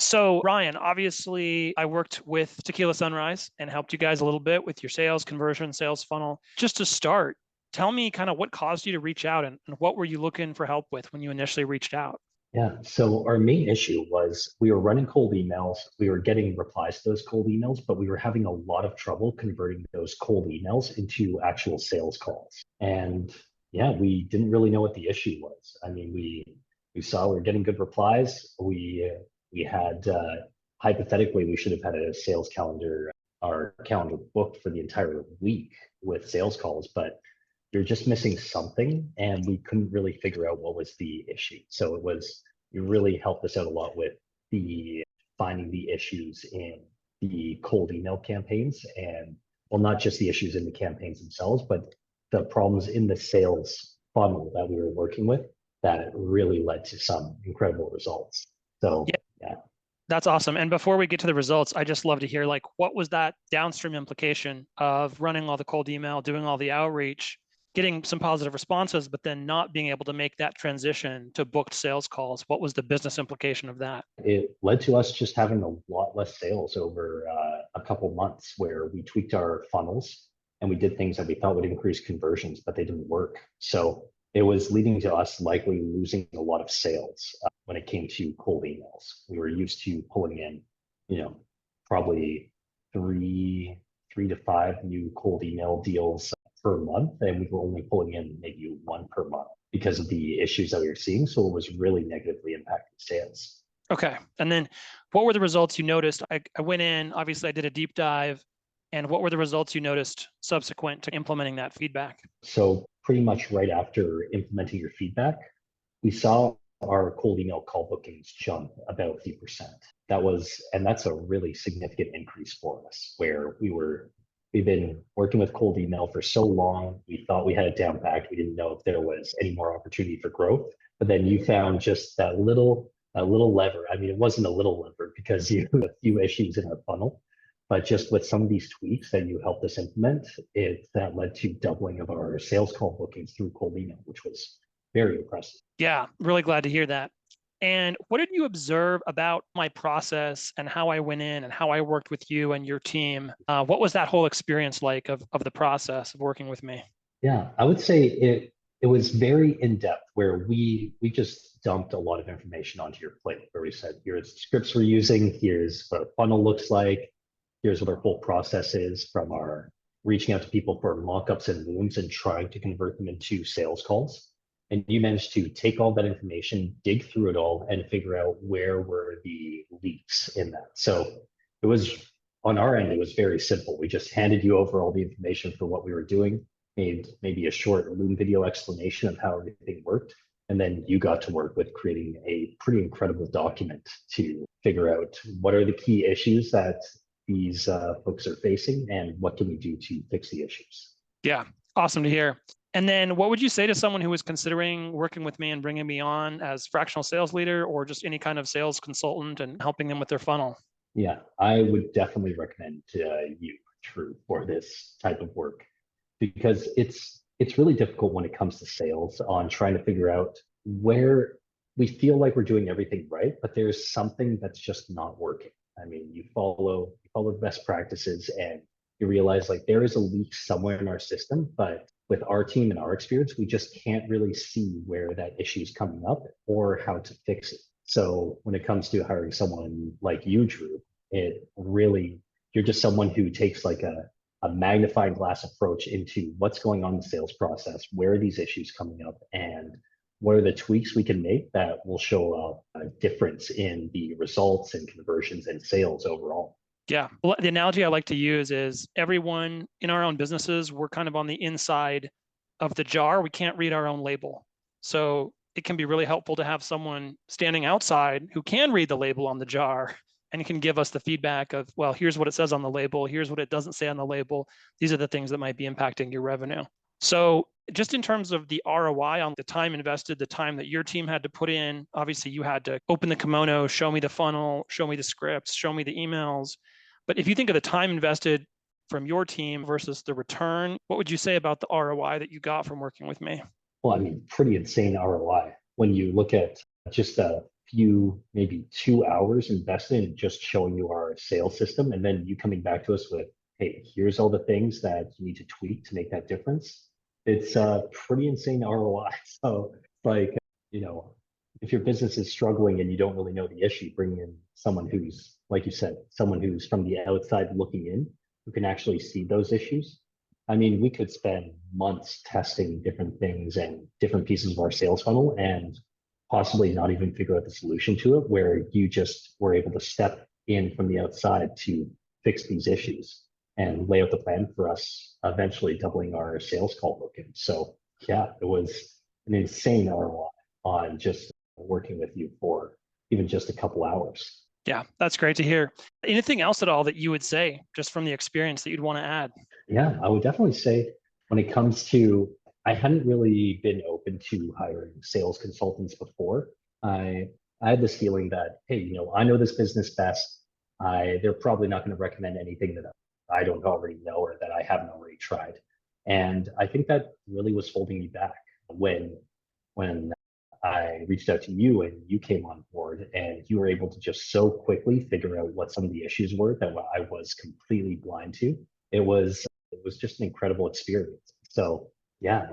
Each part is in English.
So, Ryan, obviously, I worked with Tequila Sunrise and helped you guys a little bit with your sales conversion, sales funnel. Just to start, tell me kind of what caused you to reach out and what were you looking for help with when you initially reached out? Yeah. So our main issue was we were running cold emails. We were getting replies to those cold emails, but we were having a lot of trouble converting those cold emails into actual sales calls. And yeah, we didn't really know what the issue was. I mean, we saw we were getting good replies. We had hypothetically we should have had a sales calendar, our calendar booked for the entire week with sales calls, but you're just missing something, and we couldn't really figure out what was the issue. So you really helped us out a lot with the finding the issues in the cold email campaigns, and well, not just the issues in the campaigns themselves, but the problems in the sales funnel that we were working with that really led to some incredible results. So Yeah, yeah. that's awesome. And before we get to the results, I just love to hear like what was that downstream implication of running all the cold email, doing all the outreach, getting some positive responses, but then not being able to make that transition to booked sales calls? What was the business implication of that? It led to us just having a lot less sales over a couple months where we tweaked our funnels and we did things that we thought would increase conversions, but they didn't work. So it was leading to us likely losing a lot of sales when it came to cold emails. We were used to pulling in, probably three to five new cold email deals per month, and we were only pulling in maybe one per month because of the issues that we were seeing. So it was really negatively impacting sales. Okay. And then what were the results you noticed? I went in, obviously, I did a deep dive. And what were the results you noticed subsequent to implementing that feedback? So pretty much right after implementing your feedback, we saw our cold email call bookings jump about 50%. And that's a really significant increase for us where we've been working with cold email for so long. We thought we had it down packed. We didn't know if there was any more opportunity for growth. But then you found just that little lever. I mean, it wasn't a little lever because you had a few issues in our funnel, but just with some of these tweaks that you helped us implement, that led to doubling of our sales call bookings through cold email, which was very impressive. Yeah, really glad to hear that. And what did you observe about my process and how I went in and how I worked with you and your team? What was that whole experience like of the process of working with me? Yeah, I would say it was very in depth where we just dumped a lot of information onto your plate where we said, here's the scripts we're using, here's what a funnel looks like, here's what our whole process is from our reaching out to people for mock-ups and looms and trying to convert them into sales calls. And you managed to take all that information, dig through it all, and figure out where were the leaks in that. So it was on our end, it was very simple. We just handed you over all the information for what we were doing, made maybe a short Loom video explanation of how everything worked. And then you got to work with creating a pretty incredible document to figure out what are the key issues that these folks are facing and what can we do to fix the issues. Yeah, awesome to hear. And then what would you say to someone who is considering working with me and bringing me on as fractional sales leader or just any kind of sales consultant and helping them with their funnel? Yeah, I would definitely recommend you, True, for this type of work because it's really difficult when it comes to sales on trying to figure out where we feel like we're doing everything right, but there's something that's just not working. I mean, you follow the best practices and you realize like there is a leak somewhere in our system, but with our team and our experience, we just can't really see where that issue is coming up or how to fix it. So when it comes to hiring someone like you, Drew, you're just someone who takes like a magnifying glass approach into what's going on in the sales process, where are these issues coming up, and what are the tweaks we can make that will show a difference in the results and conversions and sales overall. Yeah. Well, the analogy I like to use is everyone in our own businesses, we're kind of on the inside of the jar. We can't read our own label. So it can be really helpful to have someone standing outside who can read the label on the jar and can give us the feedback of, well, here's what it says on the label. Here's what it doesn't say on the label. These are the things that might be impacting your revenue. So just in terms of the ROI on the time invested, the time that your team had to put in, obviously you had to open the kimono, show me the funnel, show me the scripts, show me the emails. But if you think of the time invested from your team versus the return, what would you say about the ROI that you got from working with me? Well, I mean, pretty insane ROI when you look at just few, maybe 2 hours invested in just showing you our sales system, and then you coming back to us with, hey, here's all the things that you need to tweak to make that difference. It's a pretty insane ROI. So like, you know, if your business is struggling and you don't really know the issue, bring in someone who's, like you said, someone who's from the outside looking in, who can actually see those issues. I mean, we could spend months testing different things and different pieces of our sales funnel and possibly not even figure out the solution to it, where you just were able to step in from the outside to fix these issues and lay out the plan for us eventually doubling our sales call booking. So yeah, it was an insane ROI on just working with you for even just a couple hours. Yeah, that's great to hear. Anything else at all that you would say just from the experience that you'd want to add? Yeah, I would definitely say when it comes to, I hadn't really been open to hiring sales consultants before. I had this feeling that, hey, I know this business best. They're probably not going to recommend anything that I don't already know or that I haven't already tried. And I think that really was holding me back when I reached out to you and you came on board and you were able to just so quickly figure out what some of the issues were that I was completely blind to. It was just an incredible experience. So yeah,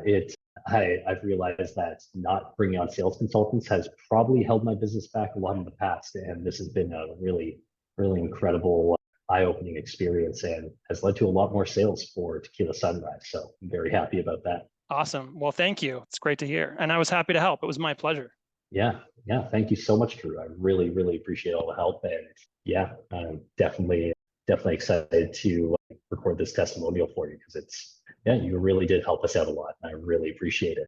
I've realized that not bringing on sales consultants has probably held my business back a lot in the past, and this has been a really, really incredible, eye-opening experience, and has led to a lot more sales for Tequila Sunrise. So I'm very happy about that. Awesome. Well, thank you. It's great to hear. And I was happy to help. It was my pleasure. Yeah, yeah. Thank you so much, Drew. I really, really appreciate all the help, and yeah, I'm definitely excited to record this testimonial for you because you really did help us out a lot. And I really appreciate it.